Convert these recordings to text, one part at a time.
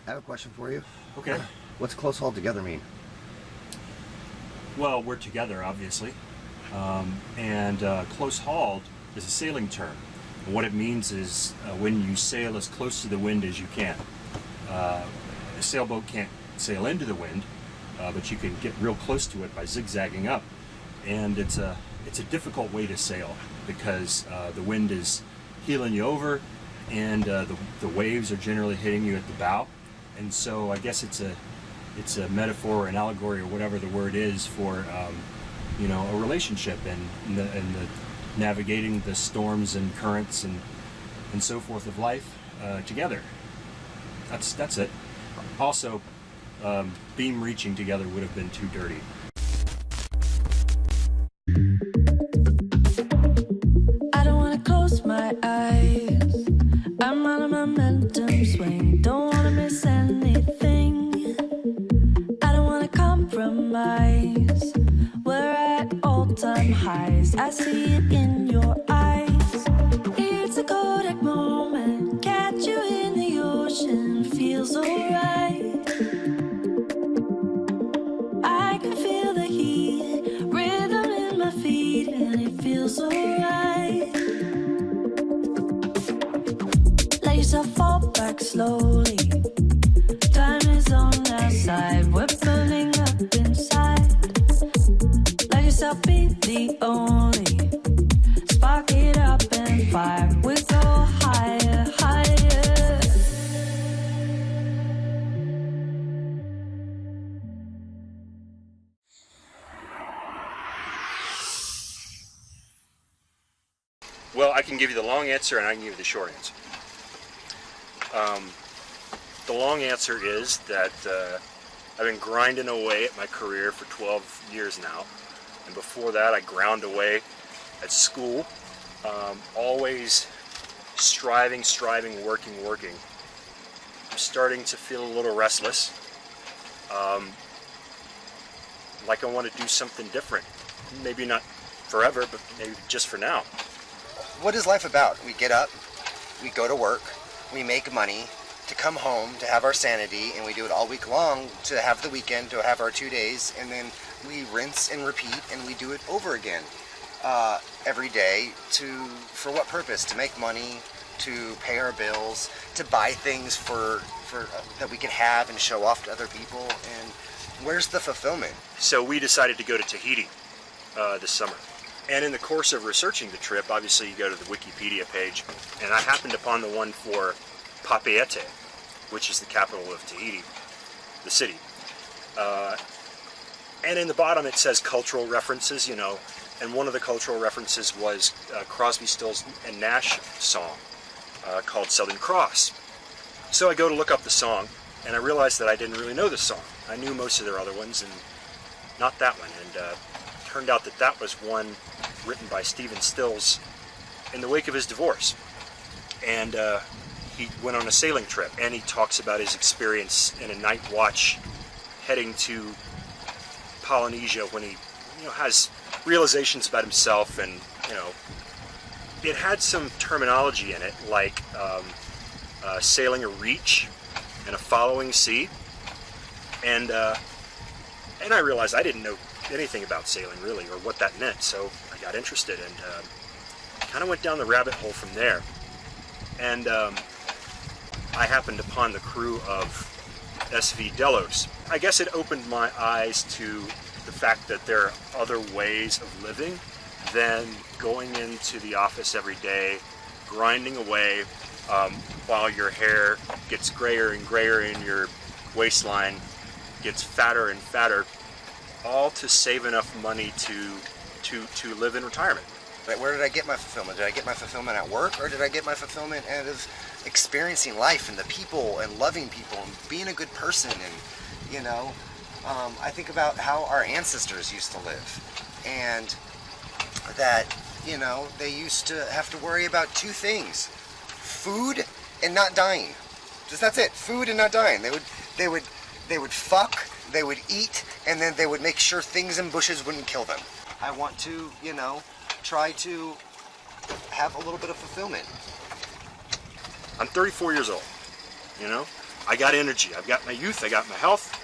I have a question for you. Okay. What's close hauled together mean? Well, we're together, obviously. And close hauled is a sailing term. And what it means is when you sail as close to the wind as you can. A sailboat can't sail into the wind, but you can get real close to it by zigzagging up. And it's a difficult way to sail because the wind is heeling you over, and the waves are generally hitting you at the bow. And so I guess it's a metaphor or an allegory or whatever the word is for a relationship and the navigating the storms and currents and so forth of life together. That's it. Also, beam reaching together would have been too dirty. I don't wanna close my eyes. I'm on a momentum swing. Don't wanna miss anything. I don't wanna compromise. We're at all-time highs. I see it in your eyes. It's a Kodak moment. Catch you in the ocean. Feels alright. I can feel the heat, rhythm in my feet, and it feels alright. Let yourself fall back slowly. Time is on our side. We're burning up inside. Let yourself be the only. Spark it up and fire. We go higher, higher. Well, I can give you the long answer and I can give you the short answer. The long answer is that I've been grinding away at my career for 12 years now. And before that, I ground away at school. Always striving, working. I'm starting to feel a little restless. Like I want to do something different. Maybe not forever, but maybe just for now. What is life about? We get up, we go to work, we make money to come home, to have our sanity, and we do it all week long to have the weekend, to have our 2 days, and then we rinse and repeat, and we do it over again every day. For what purpose? To make money, to pay our bills, to buy things for that we can have and show off to other people. And where's the fulfillment? So we decided to go to Tahiti this summer. And in the course of researching the trip, obviously you go to the Wikipedia page, and I happened upon the one for Papeete, which is the capital of Tahiti, the city. And in the bottom it says cultural references, and one of the cultural references was Crosby, Stills and Nash song called Southern Cross. So I go to look up the song, and I realized that I didn't really know this song. I knew most of their other ones, and not that one. And turned out that was one written by Stephen Stills in the wake of his divorce. And he went on a sailing trip, and he talks about his experience in a night watch heading to Polynesia when he has realizations about himself. And it had some terminology in it like sailing a reach and a following sea. And I realized I didn't know anything about sailing really, or what that meant, so I got interested and kind of went down the rabbit hole from there. And I happened upon the crew of SV Delos. I guess it opened my eyes to the fact that there are other ways of living than going into the office every day, grinding away while your hair gets grayer and grayer and your waistline gets fatter and fatter, all to save enough money to live in retirement. Right, where did I get my fulfillment? Did I get my fulfillment at work, or did I get my fulfillment out of experiencing life and the people and loving people and being a good person? And I think about how our ancestors used to live, and that they used to have to worry about two things: food and not dying. That's it. Food and not dying. They would fuck, they would eat, and then they would make sure things in bushes wouldn't kill them. I want to, try to have a little bit of fulfillment. I'm 34 years old, I got energy. I've got my youth. I got my health.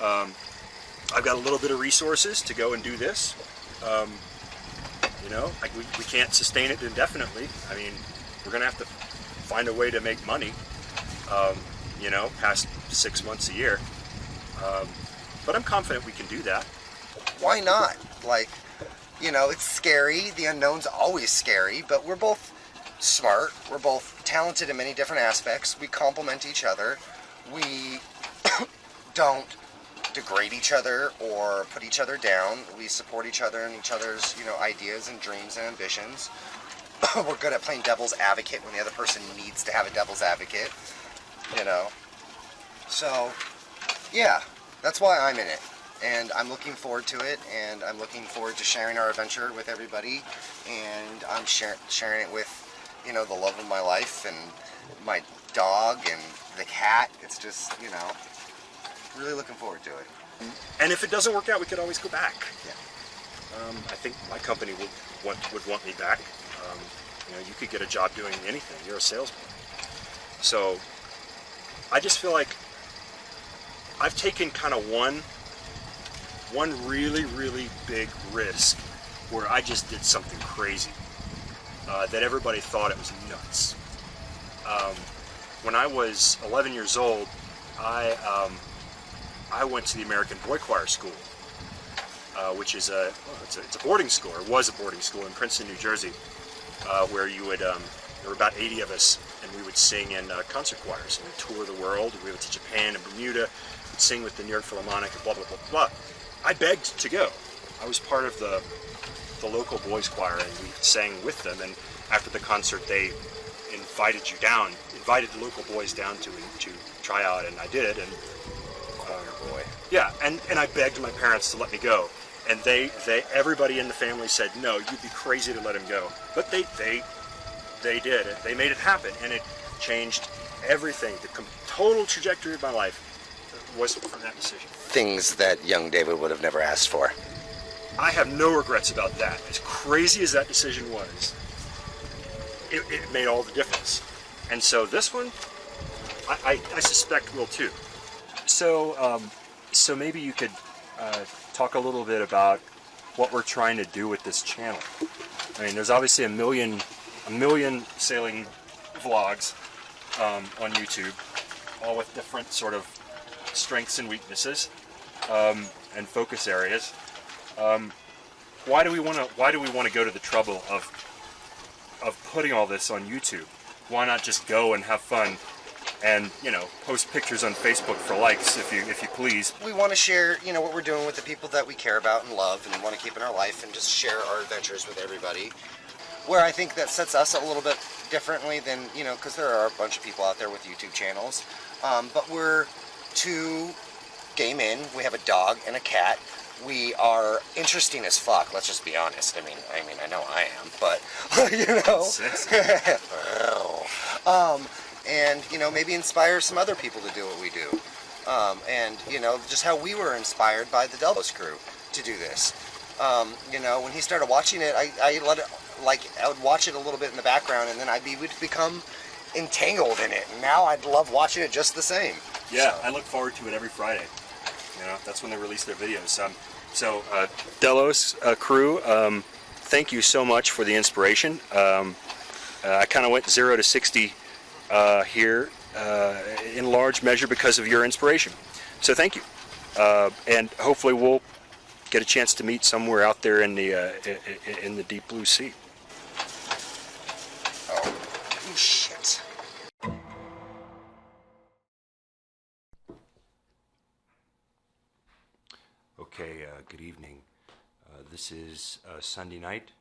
I've got a little bit of resources to go and do this. You know, like we can't sustain it indefinitely. I mean, we're gonna have to find a way to make money. You know, past 6 months a year. But I'm confident we can do that. Why not? Like, you know, it's scary. The unknown's always scary, but we're both smart. We're both talented in many different aspects. We complement each other. We don't degrade each other or put each other down. We support each other and each other's, you know, ideas and dreams and ambitions. We're good at playing devil's advocate when the other person needs to have a devil's advocate, you know. So, yeah, that's why I'm in it. And I'm looking forward to it, and I'm looking forward to sharing our adventure with everybody. And I'm sharing it with, you know, the love of my life and my dog and the cat. It's just, you know, really looking forward to it. And if it doesn't work out, we could always go back. Yeah. I think my company would want me back. You know, you could get a job doing anything. You're a salesman. So I just feel like I've taken kind of one really, really big risk where I just did something crazy that everybody thought it was nuts. When I was 11 years old, I went to the American Boy Choir School, which is it's a boarding school, or was a boarding school in Princeton, New Jersey, where you would there were about 80 of us, and we would sing in concert choirs, and we'd tour the world. We went to Japan and Bermuda, we'd sing with the New York Philharmonic, blah blah blah blah. I begged to go. I was part of the local boys choir, and we sang with them. And after the concert, they invited the local boys down to try out, and I did. And Boy. yeah, and I begged my parents to let me go, and everybody in the family said no, you'd be crazy to let him go. But they did it. They made it happen, and it changed everything. The total trajectory of my life was from that decision. Things that young David would have never asked for. I have no regrets about that. As crazy as that decision was, it made all the difference. And so this one, I suspect will too. So maybe you could talk a little bit about what we're trying to do with this channel. I mean, there's obviously a million sailing vlogs on YouTube, all with different sort of strengths and weaknesses and focus areas. Why do we want to go to the trouble of putting all this on YouTube? Why not just go and have fun and, you know, post pictures on Facebook for likes, if you please? We want to share, you know, what we're doing with the people that we care about and love and want to keep in our life, and just share our adventures with everybody. Where I think that sets us a little bit differently than, you know, because there are a bunch of people out there with YouTube channels, but we're two gay men. We have a dog and a cat. We are interesting as fuck. Let's just be honest. I mean, I know I am, but you know, and you know, maybe inspire some other people to do what we do, and you know, just how we were inspired by the Delbos crew to do this. You know, when he started watching it, I let it, like, I would watch it a little bit in the background, and then would become entangled in it. And now I'd love watching it just the same. Yeah, so I look forward to it every Friday. You know, that's when they release their videos. Delos crew, thank you so much for the inspiration. I kind of went 0 to 60 here in large measure because of your inspiration. So thank you, and hopefully we'll get a chance to meet somewhere out there in the deep blue sea. Oh shit. Okay, good evening. This is Sunday night,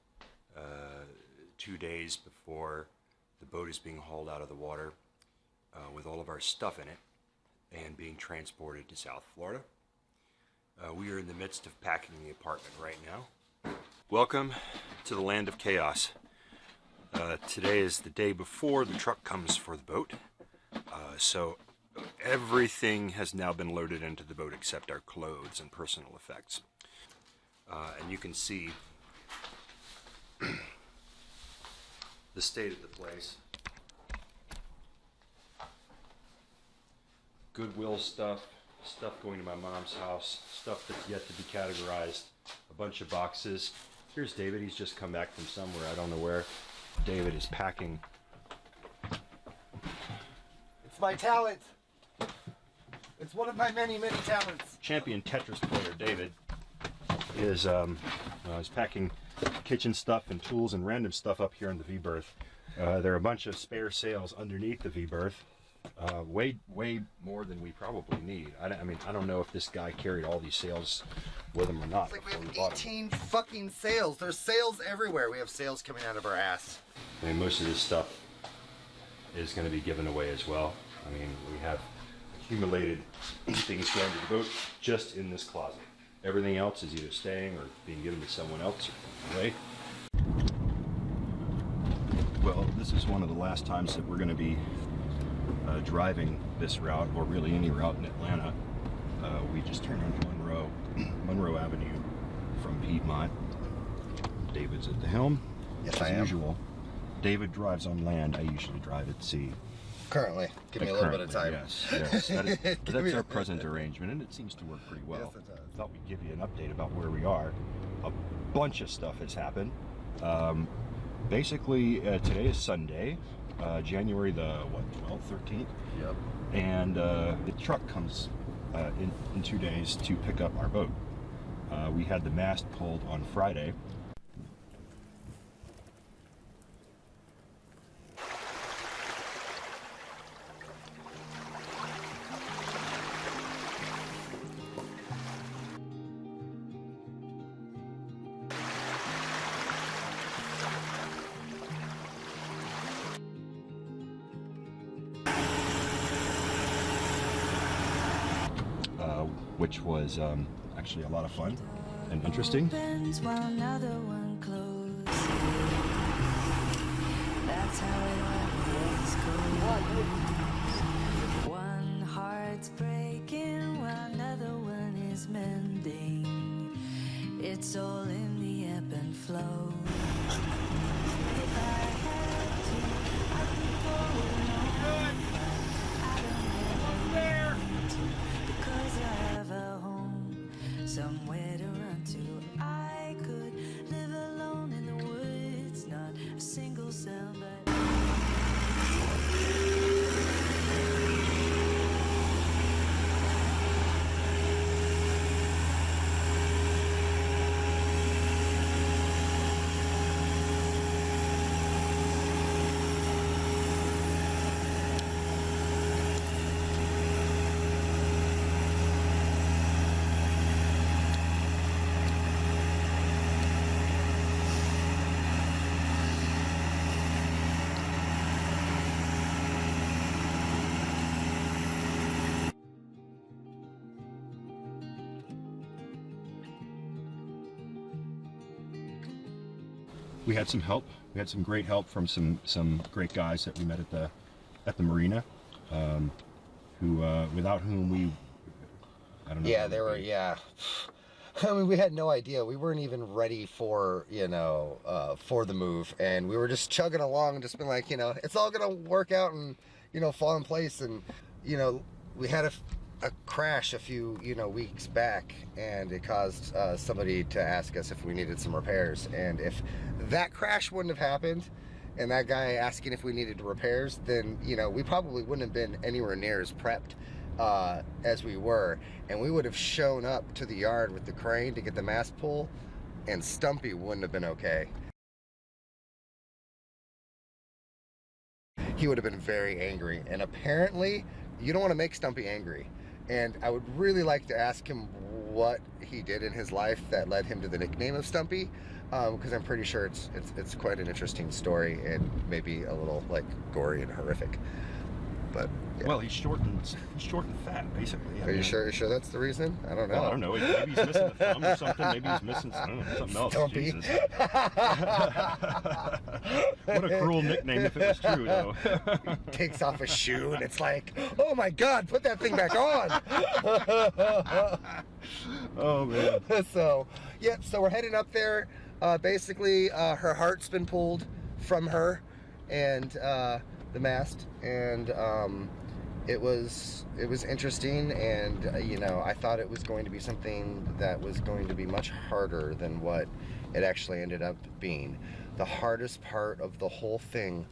2 days before the boat is being hauled out of the water with all of our stuff in it and being transported to South Florida. We are in the midst of packing the apartment right now. Welcome to the land of chaos. Today is the day before the truck comes for the boat, so everything has now been loaded into the boat except our clothes and personal effects. And you can see the state of the place. Goodwill stuff, stuff going to my mom's house, stuff that's yet to be categorized, a bunch of boxes. Here's David. He's just come back from somewhere. I don't know where. David is packing. It's my talent. It's one of my many, many talents. Champion Tetris player David is he's packing kitchen stuff and tools and random stuff up here in the V-berth. There are a bunch of spare sails underneath the V-berth. Way more than we probably need. I mean, I don't know if this guy carried all these sails with him or not. It's like we have 18 fucking sails. There's sails everywhere. We have sails coming out of our ass. I mean, most of this stuff is going to be given away as well. I mean, we have accumulated things going to the boat just in this closet. Everything else is either staying or being given to someone else or away. Well, this is one of the last times that we're going to be driving this route, or really any route in Atlanta. We just turned onto Monroe Avenue from Piedmont. David's at the helm. Yes, as usual. David drives on land. I usually drive at sea. Currently. Give me a little bit of time. Yes. That's our present arrangement, and it seems to work pretty well. Yes, it does. Thought we'd give you an update about where we are. A bunch of stuff has happened. Basically, today is Sunday, January the 12th, 13th. Yep. And the truck comes in 2 days to pick up our boat. We had the mast pulled on Friday. Which was actually a lot of fun and interesting. That's how it always goes. One heart's breaking while another one is mending. It's all in the ebb and flow. If I had to, I could go alone. I don't ever need to, because I have a home somewhere to run to. I could live alone in the woods, not a single sound, but we had some help. We had some great help from some great guys that we met at the marina, who without whom I don't know. Yeah, they were. Yeah, I mean, we had no idea. We weren't even ready for for the move, and we were just chugging along and just been like, it's all gonna work out and fall in place. And we had a crash a few weeks back, and it caused somebody to ask us if we needed some repairs. And if that crash wouldn't have happened and that guy asking if we needed repairs, then we probably wouldn't have been anywhere near as prepped as we were, and we would have shown up to the yard with the crane to get the mast pull, and Stumpy wouldn't have been okay. He would have been very angry, and apparently you don't want to make Stumpy angry. And I would really like to ask him what he did in his life that led him to the nickname of Stumpy, because I'm pretty sure it's quite an interesting story, and maybe a little gory and horrific. But yeah. Well, he's short and fat, basically. Are you sure that's the reason? I don't know. Well, I don't know. Maybe he's missing a thumb or something. Maybe he's missing something else. Stumpy. Jesus. What a cruel nickname if it was true, though. Takes off a shoe and it's like, oh my God, put that thing back on. Oh man. So we're heading up there. Basically, her heart's been pulled from her and the mast, and it was interesting, and you know, I thought it was going to be something that was going to be much harder than what it actually ended up being. The hardest part of the whole thing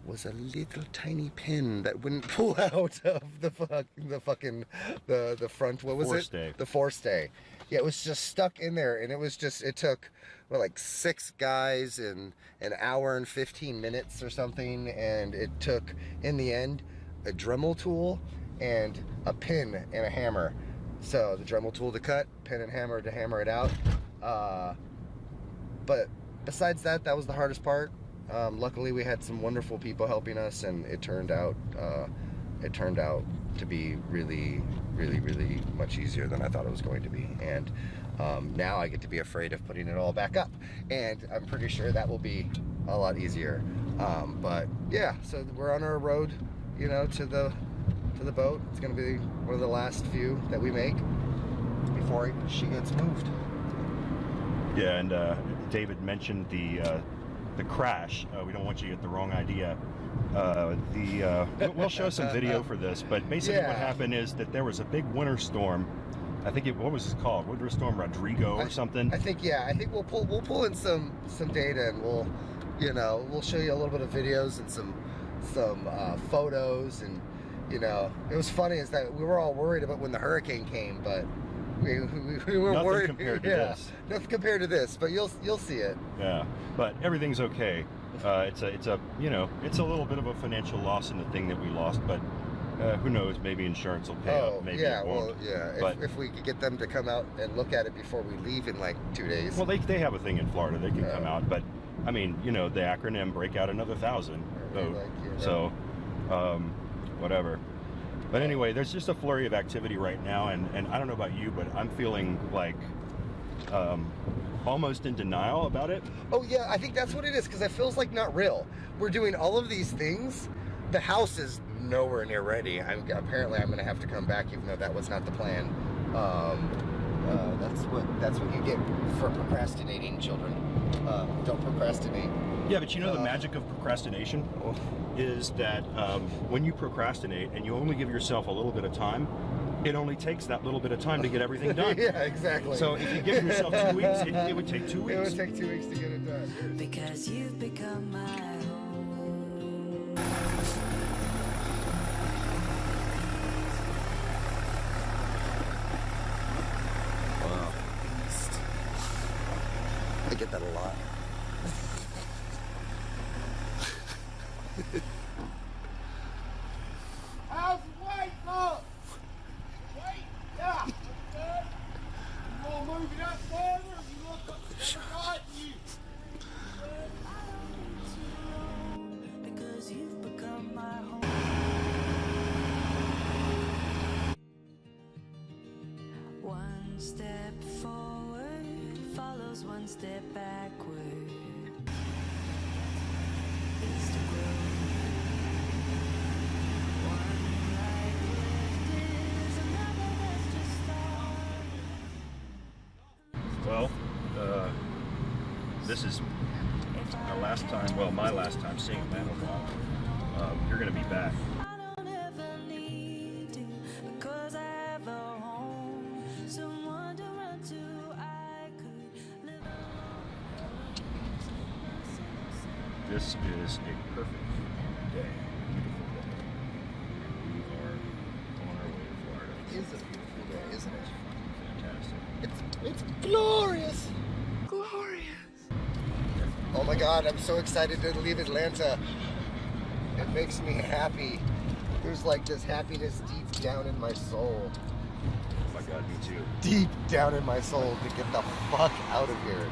was a little tiny pin that wouldn't pull out of the front. What was Forestay. it? The forestay. Yeah, it was just stuck in there, and it took like 6 guys in an hour and 15 minutes or something, and it took in the end a Dremel tool and a pin and a hammer. So the Dremel tool to cut, pin and hammer to hammer it out. But besides that, that was the hardest part. Luckily, we had some wonderful people helping us, and it turned out to be really, really, really much easier than I thought it was going to be. And now I get to be afraid of putting it all back up, and I'm pretty sure that will be a lot easier. But yeah, so we're on our road, you know, to the boat. It's going to be one of the last few that we make before she gets moved. Yeah, and David mentioned the crash. We don't want you to get the wrong idea. We'll show some video for this, but basically what happened is that there was a big winter storm. I think what was it called? Winter Storm Rodrigo or something? I think we'll pull in some data, and we'll show you a little bit of videos and some photos. And you know, it was funny is that we were all worried about when the hurricane came, but we were Nothing worried compared to this. Nothing compared to this, but you'll see it. Yeah, but everything's okay. It's a little bit of a financial loss in the thing that we lost, but who knows? Maybe insurance will pay up. Maybe it won't. But if we could get them to come out and look at it before we leave in like 2 days. Well, they have a thing in Florida. They can come out, but I mean, you know, the acronym break out another 1,000 vote. So, whatever. But anyway, there's just a flurry of activity right now, and I don't know about you, but I'm feeling like almost in denial about it. Oh yeah, I think that's what it is, because it feels like not real. We're doing all of these things. The house is nowhere near ready. Apparently I'm going to have to come back, even though that was not the plan. That's what you get for procrastinating, children. Don't procrastinate. Yeah, but you know the magic of procrastination is that when you procrastinate and you only give yourself a little bit of time, it only takes that little bit of time to get everything done. Yeah, exactly. So if you give yourself 2 weeks, it would take 2 weeks. It would take 2 weeks to get it done. Because you've become my home. Wow. I get that a lot. How's the weight, look? Weight? Yeah. That's good. You want to move it up further? You look up the right you. Because you've become my home. One step forward follows one step backward. It's to grow. One light lifted is another that's just started. Well, this is our last time, well, my last time seeing Amanda. You're going to be back. I don't ever need to, because I have a home, someone to run to. I could live This is a perfect day. Beautiful day. We are on our way to Florida. It is a beautiful day, isn't it? Fantastic. It's glorious. Glorious. Oh my God, I'm so excited to leave Atlanta. It makes me happy. There's like this happiness deep down in my soul. Oh my God, me too. Deep down in my soul to get the fuck out of here.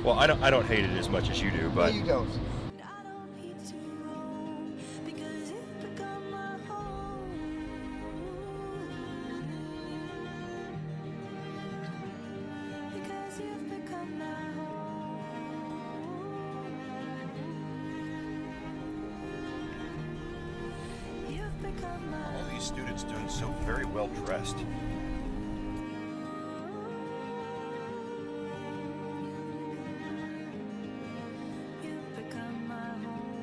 Well, I don't hate it as much as you do, No, but you don't. I don't need to roam, because you've become my home. Because you've become my home. You've become my all these students doing so very well dressed. You've become my home.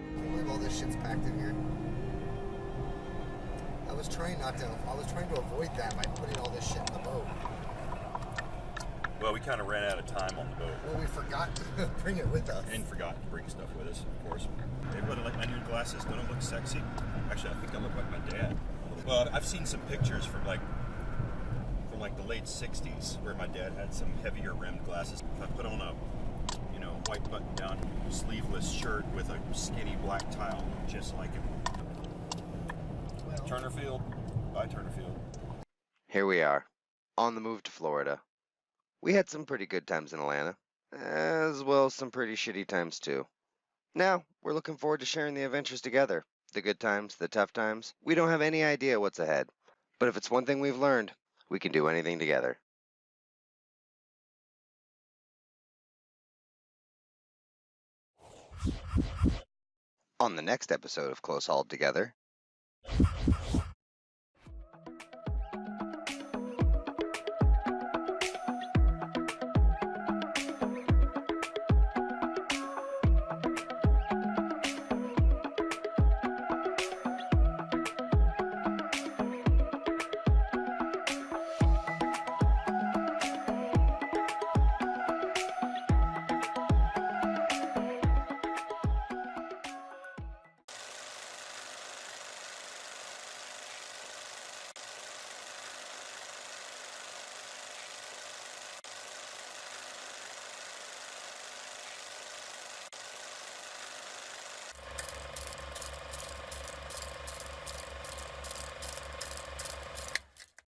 I can't believe all this shit's was trying to avoid that by putting all this shit in the boat. Well, we kind of ran out of time on the boat. Well, we forgot to bring it with us. And forgot to bring stuff with us, of course. Hey, what, like my new glasses? Don't it look sexy? Actually, I think I look like my dad. Well, I've seen some pictures from like the late 60s where my dad had some heavier rimmed glasses. If I put on a, white button-down sleeveless shirt with a skinny black tie, I'll look just like him. Well, Turnerfield. Bye, Turnerfield. Here we are, on the move to Florida. We had some pretty good times in Atlanta, as well as some pretty shitty times too. Now, we're looking forward to sharing the adventures together. The good times, the tough times. We don't have any idea what's ahead. But if it's one thing we've learned, we can do anything together. On the next episode of Close Hauled Together,